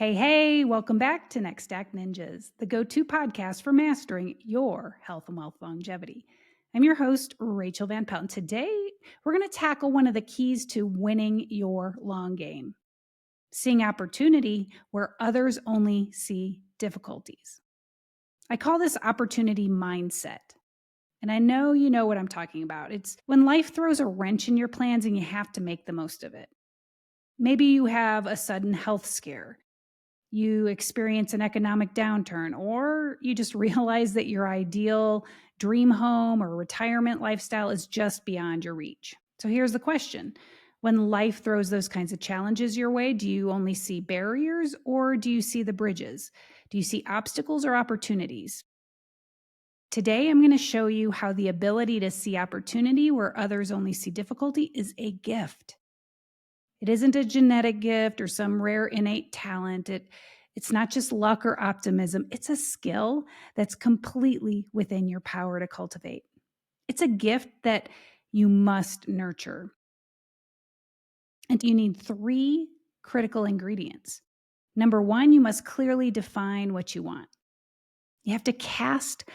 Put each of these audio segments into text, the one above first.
Hey, welcome back to Next Act Ninjas, the go-to podcast for mastering your health and wealth longevity. I'm your host, Rachael Van Pelt, and today we're going to tackle one of the keys to winning your long game, seeing opportunity where others only see difficulties. I call this opportunity mindset. And I know you know what I'm talking about. It's when life throws a wrench in your plans and you have to make the most of it. Maybe you have a sudden health scare. You experience an economic downturn, or you just realize that your ideal dream home or retirement lifestyle is just beyond your reach. So here's the question. When life throws those kinds of challenges your way, do you only see barriers or do you see the bridges? Do you see obstacles or opportunities? Today, I'm going to show you how the ability to see opportunity where others only see difficulty is a gift. It isn't a genetic gift or some rare innate talent. It's not just luck or optimism. It's a skill that's completely within your power to cultivate. It's a gift that you must nurture. And you need 3 critical ingredients. Number 1, you must clearly define what you want. You have to cast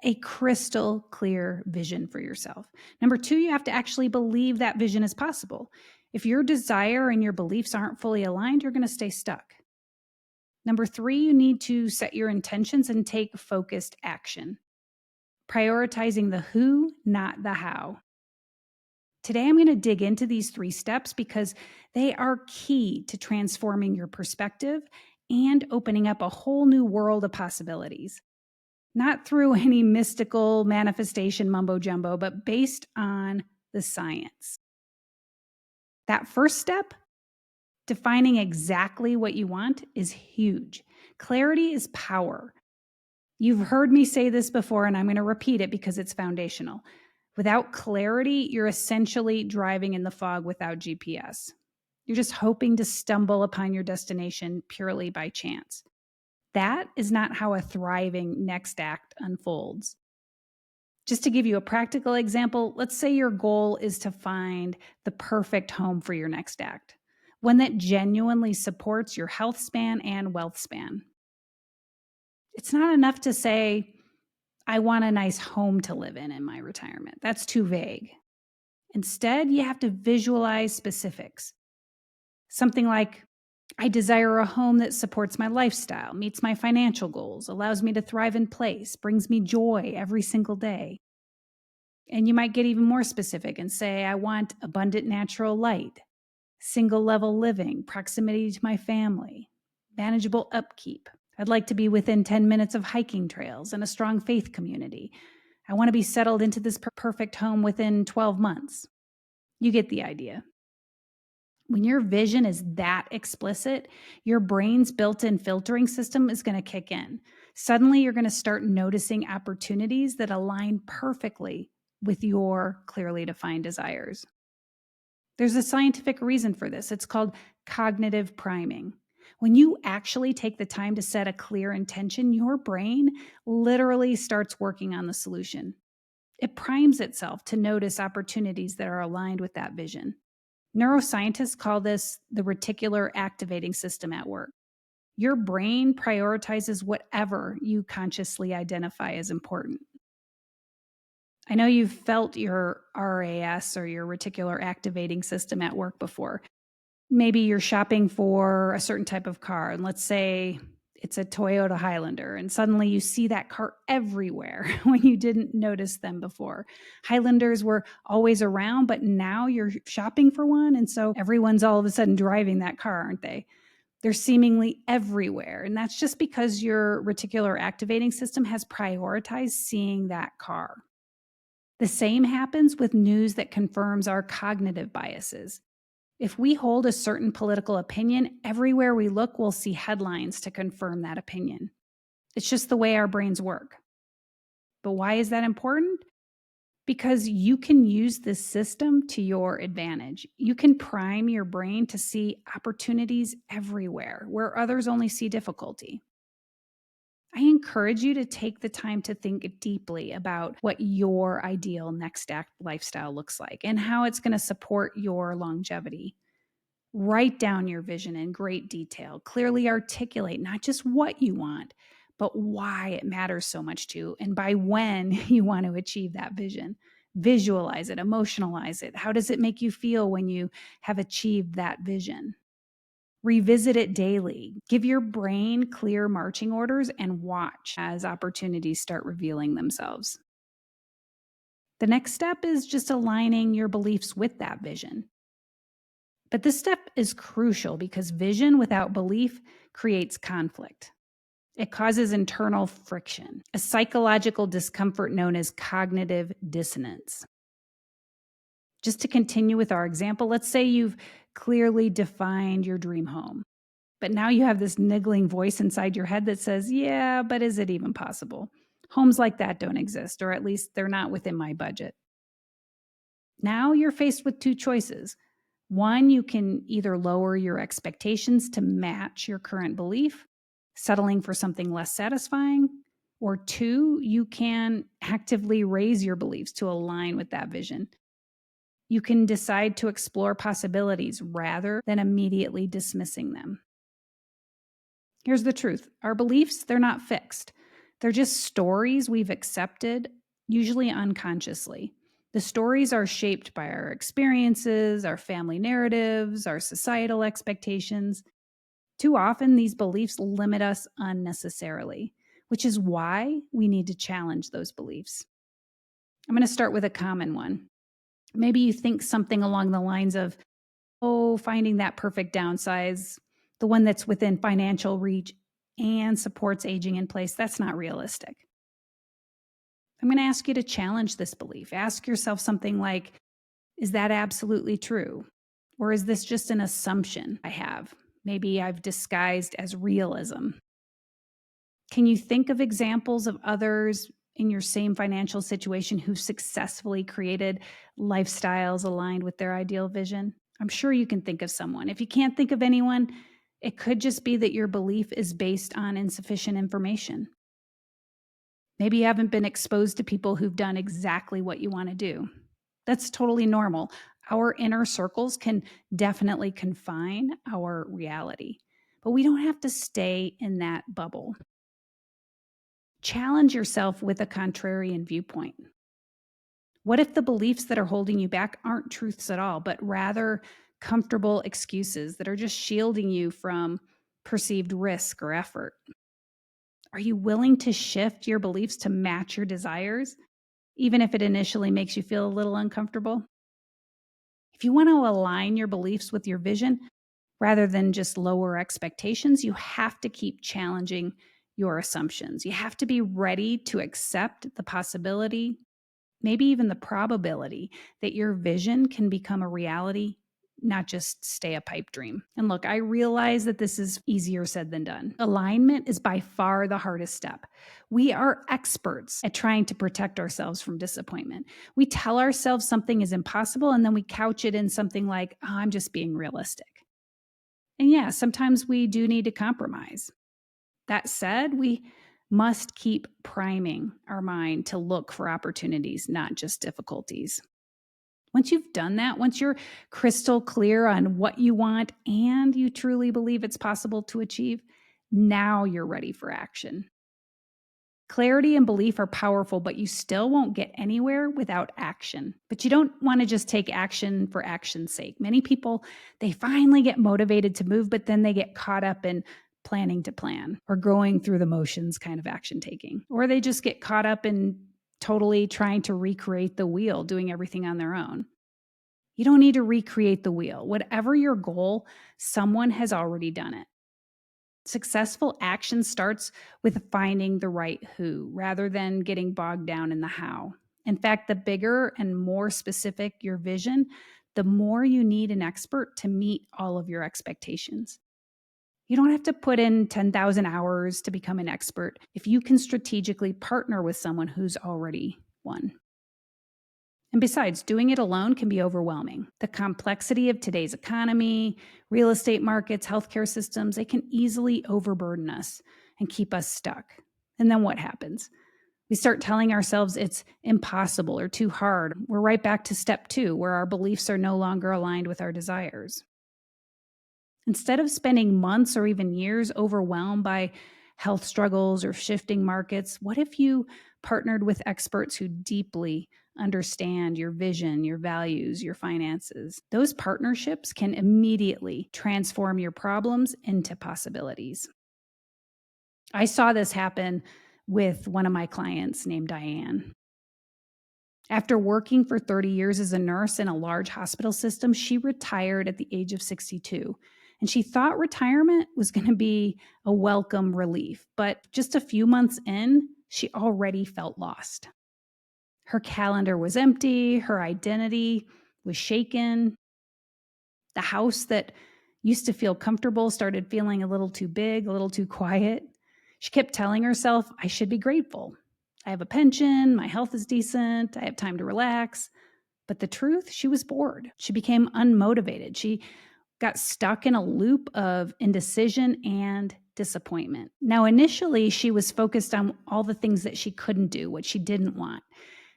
a crystal clear vision for yourself. Number 2, you have to actually believe that vision is possible. If your desire and your beliefs aren't fully aligned, you're going to stay stuck. Number 3, you need to set your intentions and take focused action, prioritizing the who, not the how. Today, I'm going to dig into these 3 steps because they are key to transforming your perspective and opening up a whole new world of possibilities. Not through any mystical manifestation mumbo jumbo, but based on the science. That first step, defining exactly what you want, is huge. Clarity is power. You've heard me say this before, and I'm going to repeat it because it's foundational. Without clarity, you're essentially driving in the fog without GPS. You're just hoping to stumble upon your destination purely by chance. That is not how a thriving next act unfolds. Just to give you a practical example, let's say your goal is to find the perfect home for your next act, one that genuinely supports your health span and wealth span. It's not enough to say, I want a nice home to live in my retirement. That's too vague. Instead, you have to visualize specifics. Something like, I desire a home that supports my lifestyle, meets my financial goals, allows me to thrive in place, brings me joy every single day. And you might get even more specific and say, I want abundant natural light, single level living, proximity to my family, manageable upkeep. I'd like to be within 10 minutes of hiking trails and a strong faith community. I want to be settled into this perfect home within 12 months. You get the idea. When your vision is that explicit, your brain's built-in filtering system is going to kick in. Suddenly, you're going to start noticing opportunities that align perfectly with your clearly defined desires. There's a scientific reason for this. It's called cognitive priming. When you actually take the time to set a clear intention, your brain literally starts working on the solution. It primes itself to notice opportunities that are aligned with that vision. Neuroscientists call this the reticular activating system at work. Your brain prioritizes whatever you consciously identify as important. I know you've felt your RAS or your reticular activating system at work before. Maybe you're shopping for a certain type of car, and let's say it's a Toyota Highlander, and suddenly you see that car everywhere when you didn't notice them before. Highlanders were always around, but now you're shopping for one, and so everyone's all of a sudden driving that car, aren't they? They're seemingly everywhere, and that's just because your reticular activating system has prioritized seeing that car. The same happens with news that confirms our cognitive biases. If we hold a certain political opinion, everywhere we look, we'll see headlines to confirm that opinion. It's just the way our brains work. But why is that important? Because you can use this system to your advantage. You can prime your brain to see opportunities everywhere where others only see difficulty. I encourage you to take the time to think deeply about what your ideal next act lifestyle looks like and how it's going to support your longevity. Write down your vision in great detail. Clearly articulate not just what you want, but why it matters so much to you and by when you want to achieve that vision. Visualize it, emotionalize it. How does it make you feel when you have achieved that vision? Revisit it daily. Give your brain clear marching orders and watch as opportunities start revealing themselves. The next step is just aligning your beliefs with that vision. But this step is crucial because vision without belief creates conflict. It causes internal friction, a psychological discomfort known as cognitive dissonance. Just to continue with our example, let's say you've clearly defined your dream home, but now you have this niggling voice inside your head that says, yeah, but is it even possible? Homes like that don't exist, or at least they're not within my budget. Now you're faced with two choices. One, you can either lower your expectations to match your current belief, settling for something less satisfying, or two, you can actively raise your beliefs to align with that vision. You can decide to explore possibilities rather than immediately dismissing them. Here's the truth. Our beliefs, they're not fixed. They're just stories we've accepted, usually unconsciously. The stories are shaped by our experiences, our family narratives, our societal expectations. Too often, these beliefs limit us unnecessarily, which is why we need to challenge those beliefs. I'm going to start with a common one. Maybe you think something along the lines of, oh, finding that perfect downsize, the one that's within financial reach and supports aging in place, that's not realistic. I'm going to ask you to challenge this belief. Ask yourself something like, is that absolutely true? Or is this just an assumption I have? Maybe I've disguised as realism. Can you think of examples of others in your same financial situation who've successfully created lifestyles aligned with their ideal vision? I'm sure you can think of someone. If you can't think of anyone, it could just be that your belief is based on insufficient information. Maybe you haven't been exposed to people who've done exactly what you want to do. That's totally normal. Our inner circles can definitely confine our reality, but we don't have to stay in that bubble. Challenge yourself with a contrarian viewpoint. What if the beliefs that are holding you back aren't truths at all, but rather comfortable excuses that are just shielding you from perceived risk or effort? Are you willing to shift your beliefs to match your desires, even if it initially makes you feel a little uncomfortable? If you want to align your beliefs with your vision, rather than just lower expectations, you have to keep challenging your assumptions. You have to be ready to accept the possibility, maybe even the probability, that your vision can become a reality, not just stay a pipe dream. And look, I realize that this is easier said than done. Alignment is by far the hardest step. We are experts at trying to protect ourselves from disappointment. We tell ourselves something is impossible, and then we couch it in something like, oh, I'm just being realistic. And yeah, sometimes we do need to compromise. That said, we must keep priming our mind to look for opportunities, not just difficulties. Once you've done that, once you're crystal clear on what you want and you truly believe it's possible to achieve, now you're ready for action. Clarity and belief are powerful, but you still won't get anywhere without action. But you don't want to just take action for action's sake. Many people, they finally get motivated to move, but then they get caught up in planning to plan or going through the motions kind of action taking. Or they just get caught up in totally trying to recreate the wheel, doing everything on their own. You don't need to recreate the wheel. Whatever your goal, someone has already done it. Successful action starts with finding the right who rather than getting bogged down in the how. In fact, the bigger and more specific your vision, the more you need an expert to meet all of your expectations. You don't have to put in 10,000 hours to become an expert if you can strategically partner with someone who's already won. And besides, doing it alone can be overwhelming. The complexity of today's economy, real estate markets, healthcare systems, they can easily overburden us and keep us stuck. And then what happens? We start telling ourselves it's impossible or too hard. We're right back to step two, where our beliefs are no longer aligned with our desires. Instead of spending months or even years overwhelmed by health struggles or shifting markets, what if you partnered with experts who deeply understand your vision, your values, your finances? Those partnerships can immediately transform your problems into possibilities. I saw this happen with one of my clients named Diane. After working for 30 years as a nurse in a large hospital system, she retired at the age of 62. And she thought retirement was going to be a welcome relief. But just a few months in, she already felt lost. Her calendar was empty, her identity was shaken. The house that used to feel comfortable started feeling a little too big, a little too quiet. She kept telling herself, I should be grateful. I have a pension, my health is decent, I have time to relax. But the truth, she was bored. She became unmotivated. She got stuck in a loop of indecision and disappointment. Now, initially, she was focused on all the things that she couldn't do, what she didn't want.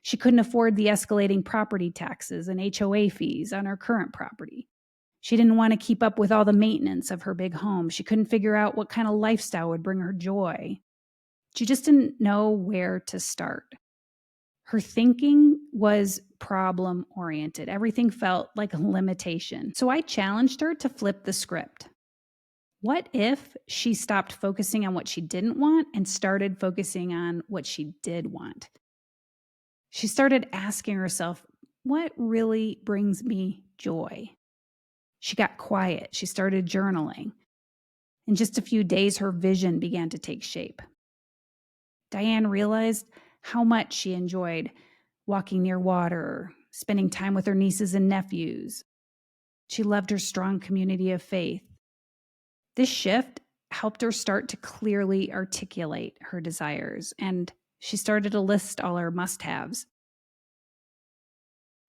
She couldn't afford the escalating property taxes and HOA fees on her current property. She didn't want to keep up with all the maintenance of her big home. She couldn't figure out what kind of lifestyle would bring her joy. She just didn't know where to start. Her thinking was problem oriented. Everything felt like a limitation. So I challenged her to flip the script. What if she stopped focusing on what she didn't want and started focusing on what she did want? She started asking herself, what really brings me joy? She got quiet. She started journaling. In just a few days, her vision began to take shape. Diane realized how much she enjoyed walking near water, spending time with her nieces and nephews. She loved her strong community of faith. This shift helped her start to clearly articulate her desires, and she started to list all her must-haves.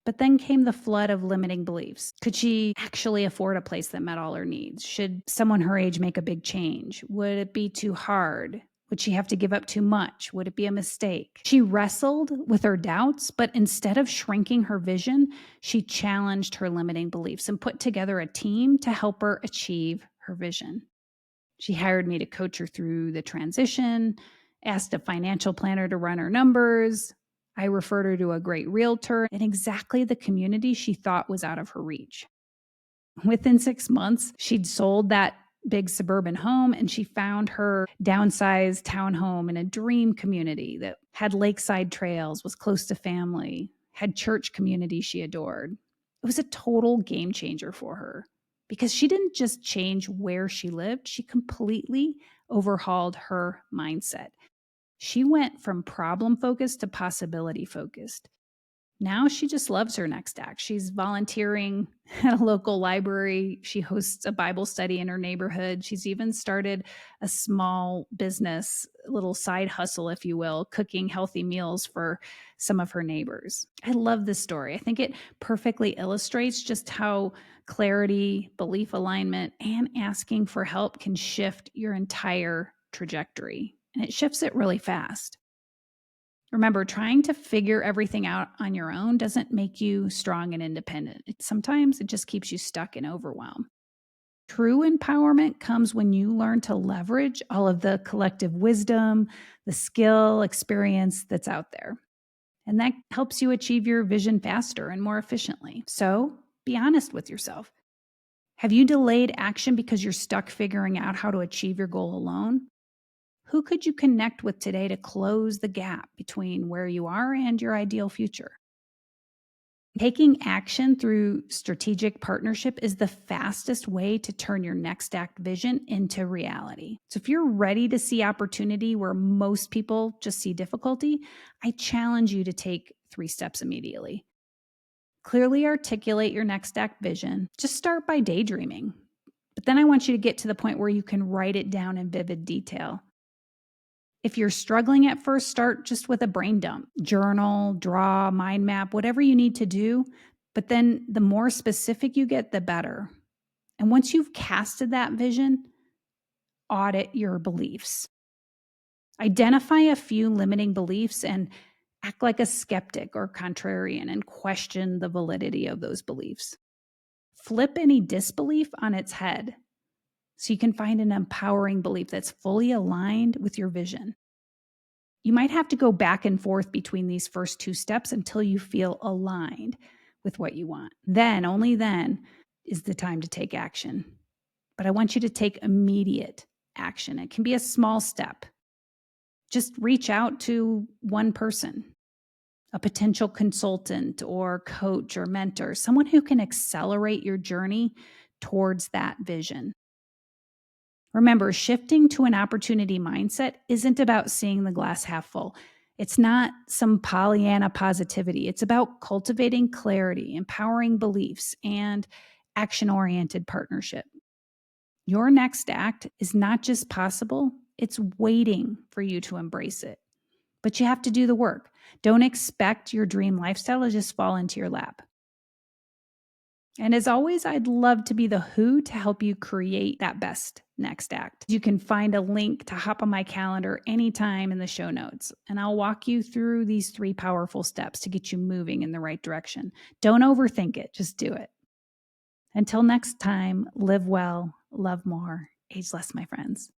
But then came the flood of limiting beliefs. Could she actually afford a place that met all her needs? Should someone her age make a big change? Would it be too hard? Would she have to give up too much? Would it be a mistake? She wrestled with her doubts, but instead of shrinking her vision, she challenged her limiting beliefs and put together a team to help her achieve her vision. She hired me to coach her through the transition, asked a financial planner to run her numbers. I referred her to a great realtor in exactly the community she thought was out of her reach. Within 6 months, she'd sold that big suburban home and she found her downsized townhome in a dream community that had lakeside trails, was close to family, had church community she adored. It was a total game changer for her because she didn't just change where she lived, she completely overhauled her mindset. She went from problem focused to possibility focused. Now she just loves her next act. She's volunteering at a local library. She hosts a Bible study in her neighborhood. She's even started a small business, a little side hustle, if you will, cooking healthy meals for some of her neighbors. I love this story. I think it perfectly illustrates just how clarity, belief alignment, and asking for help can shift your entire trajectory. And it shifts it really fast. Remember, trying to figure everything out on your own doesn't make you strong and independent. Sometimes it just keeps you stuck in overwhelm. True empowerment comes when you learn to leverage all of the collective wisdom, the skill, experience that's out there. And that helps you achieve your vision faster and more efficiently. So be honest with yourself. Have you delayed action because you're stuck figuring out how to achieve your goal alone? Who could you connect with today to close the gap between where you are and your ideal future? Taking action through strategic partnership is the fastest way to turn your next act vision into reality. So if you're ready to see opportunity where most people just see difficulty, I challenge you to take 3 steps immediately. Clearly articulate your next act vision. Just start by daydreaming. But then I want you to get to the point where you can write it down in vivid detail. If you're struggling at first, start just with a brain dump. Journal, draw, mind map, whatever you need to do. But then the more specific you get, the better. And once you've casted that vision, audit your beliefs. Identify a few limiting beliefs and act like a skeptic or contrarian and question the validity of those beliefs. Flip any disbelief on its head. so you can find an empowering belief that's fully aligned with your vision. You might have to go back and forth between these first two steps until you feel aligned with what you want. Then, only then, is the time to take action. But I want you to take immediate action. It can be a small step. Just reach out to one person, a potential consultant or coach or mentor, someone who can accelerate your journey towards that vision. Remember, shifting to an opportunity mindset isn't about seeing the glass half full. It's not some Pollyanna positivity. It's about cultivating clarity, empowering beliefs, and action oriented partnership. Your next act is not just possible, it's waiting for you to embrace it. But you have to do the work. Don't expect your dream lifestyle to just fall into your lap. And as always, I'd love to be the who to help you create that best next act. You can find a link to hop on my calendar anytime in the show notes, and I'll walk you through these 3 powerful steps to get you moving in the right direction. Don't overthink it, just do it. Until next time, live well, love more, age less, my friends.